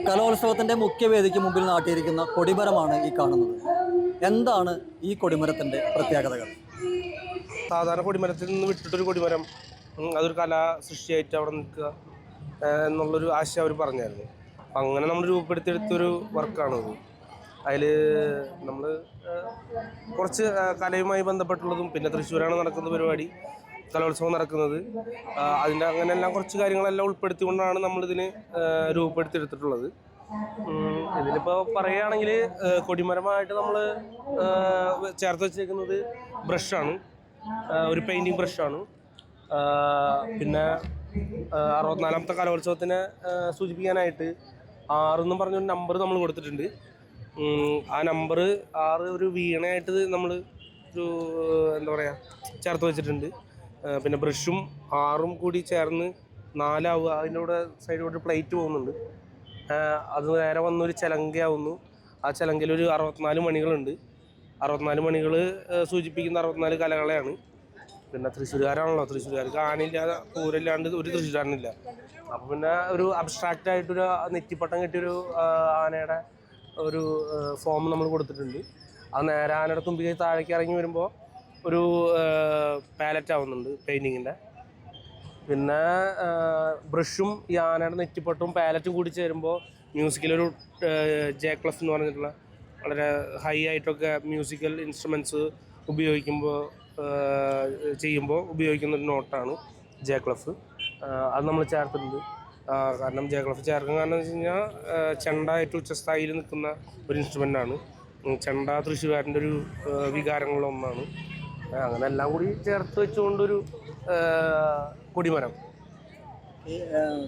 കലോത്സവത്തിൻ്റെ മുഖ്യവേദിക്ക് മുമ്പിൽ നാട്ടിയിരിക്കുന്ന കൊടിമരമാണ് ഈ കാണുന്നത്. എന്താണ് ഈ കൊടിമരത്തിൻ്റെ പ്രത്യേകതകൾ? സാധാരണ കൊടിമരത്തിൽ നിന്ന് വിട്ടിട്ടൊരു കൊടിമരം, അതൊരു കലാ സൃഷ്ടിയായിട്ട് അവിടെ നിൽക്കുക എന്നുള്ളൊരു ആശയം അവർ പറഞ്ഞായിരുന്നു. അപ്പം അങ്ങനെ നമ്മൾ രൂപപ്പെടുത്തിയെടുത്തൊരു വർക്കാണത്. അതിൽ നമ്മൾ കുറച്ച് കലയുമായി ബന്ധപ്പെട്ടുള്ളതും, പിന്നെ തൃശ്ശൂരാണ് നടക്കുന്ന പരിപാടി, കലോത്സവം നടക്കുന്നത്, അതിൻ്റെ അങ്ങനെയെല്ലാം കുറച്ച് കാര്യങ്ങളെല്ലാം ഉൾപ്പെടുത്തിക്കൊണ്ടാണ് നമ്മളിതിന് രൂപപ്പെടുത്തിയെടുത്തിട്ടുള്ളത്. ഇതിലിപ്പോൾ പറയുകയാണെങ്കിൽ കൊടിമരമായിട്ട് നമ്മൾ ചേർത്ത് വെച്ചേക്കുന്നത് ബ്രഷാണ്, ഒരു പെയിൻറ്റിങ് ബ്രഷാണ്. പിന്നെ 64ാമത്തെ കലോത്സവത്തിനെ സൂചിപ്പിക്കാനായിട്ട് 6 എന്നും പറഞ്ഞൊരു നമ്പർ നമ്മൾ കൊടുത്തിട്ടുണ്ട്. ആ നമ്പർ 6 ഒരു വീണയായിട്ട് നമ്മൾ ഒരു എന്താ പറയുക ചേർത്ത് വെച്ചിട്ടുണ്ട്. പിന്നെ ബ്രഷും 6ഉം കൂടി ചേർന്ന് 4 ആവുക. അതിൻ്റെ കൂടെ സൈഡിലോട്ട് പ്ലേറ്റ് പോകുന്നുണ്ട്. അത് നേരെ വന്നൊരു ചിലങ്കയാവുന്നു. ആ ചിലങ്കയിലൊരു 64 മണികളുണ്ട്. 64 മണികൾ സൂചിപ്പിക്കുന്ന 64 കലകളെയാണ്. പിന്നെ തൃശ്ശൂരുകാരാണല്ലോ, തൃശ്ശൂരുകാർക്ക് ആനയില്ലാതെ പൂരമില്ലാണ്ട് ഒരു തൃശ്ശൂരാനില്ല. അപ്പോൾ പിന്നെ ഒരു അബ്സ്ട്രാക്റ്റ് ആയിട്ടൊരു നെറ്റിപ്പട്ടം കെട്ടിയൊരു ആനയുടെ ഒരു ഫോം നമ്മൾ കൊടുത്തിട്ടുണ്ട്. അത് നേരെ ആനയുടെ തുമ്പിക്കൈ താഴേക്ക് ഇറങ്ങി വരുമ്പോൾ ഒരു പാലറ്റ് ആവുന്നുണ്ട് പെയിൻറ്റിങ്ങിൻ്റെ. പിന്നെ ബ്രഷും ഈ ആനയുടെ നെറ്റിപ്പട്ടും പാലറ്റും കൂടി ചേരുമ്പോൾ മ്യൂസിക്കിലൊരു ജേക്ലഫ് എന്ന് പറഞ്ഞിട്ടുള്ള വളരെ ഹൈ ആയിട്ടൊക്കെ മ്യൂസിക്കൽ ഇൻസ്ട്രുമെൻറ്റ്സ് ഉപയോഗിക്കുന്നൊരു നോട്ടാണ് ജേക്ലഫ്. അത് നമ്മൾ ചേർത്തിട്ടുണ്ട്. കാരണം ജേക്ലഫ് ചേർക്കാൻ കാരണം എന്ന് വെച്ച് കഴിഞ്ഞാൽ ചെണ്ട ഏറ്റവും ഉച്ചസ്ഥായിയിൽ നിൽക്കുന്ന ഒരു ഇൻസ്ട്രുമെൻ്റാണ്. ചെണ്ട തൃശ്ശൂരുകാരൻ്റെ ഒരു വികാരങ്ങളൊന്നാണ്. അങ്ങനെ എല്ലാം കൂടി ചേർത്ത് വെച്ചുകൊണ്ടൊരു കൊടിമരം.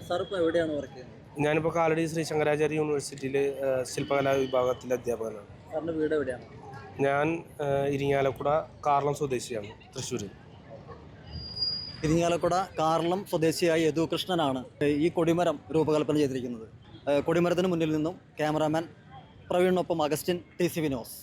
സാറിപ്പോൾ എവിടെയാണ് വർക്ക് ചെയ്യുന്നത്? ഞാനിപ്പോൾ കാലടി ശ്രീ ശങ്കരാചാര്യ യൂണിവേഴ്സിറ്റിയിൽ ശില്പകലാ വിഭാഗത്തിലെ അധ്യാപകനാണ്. സാറിൻ്റെ വീട് എവിടെയാണ്? ഞാൻ ഇരിങ്ങാലക്കുട കാർളം സ്വദേശിയാണ്, തൃശ്ശൂർ. ഇരിങ്ങാലക്കുട കാർളം സ്വദേശിയായ യദുകൃഷ്ണനാണ് ഈ കൊടിമരം രൂപകൽപ്പന ചെയ്തിരിക്കുന്നത്. കൊടിമരത്തിന് മുന്നിൽ നിന്നും ക്യാമറാമാൻ പ്രവീണിനൊപ്പം അഗസ്റ്റിൻ, TC വിനോസ്.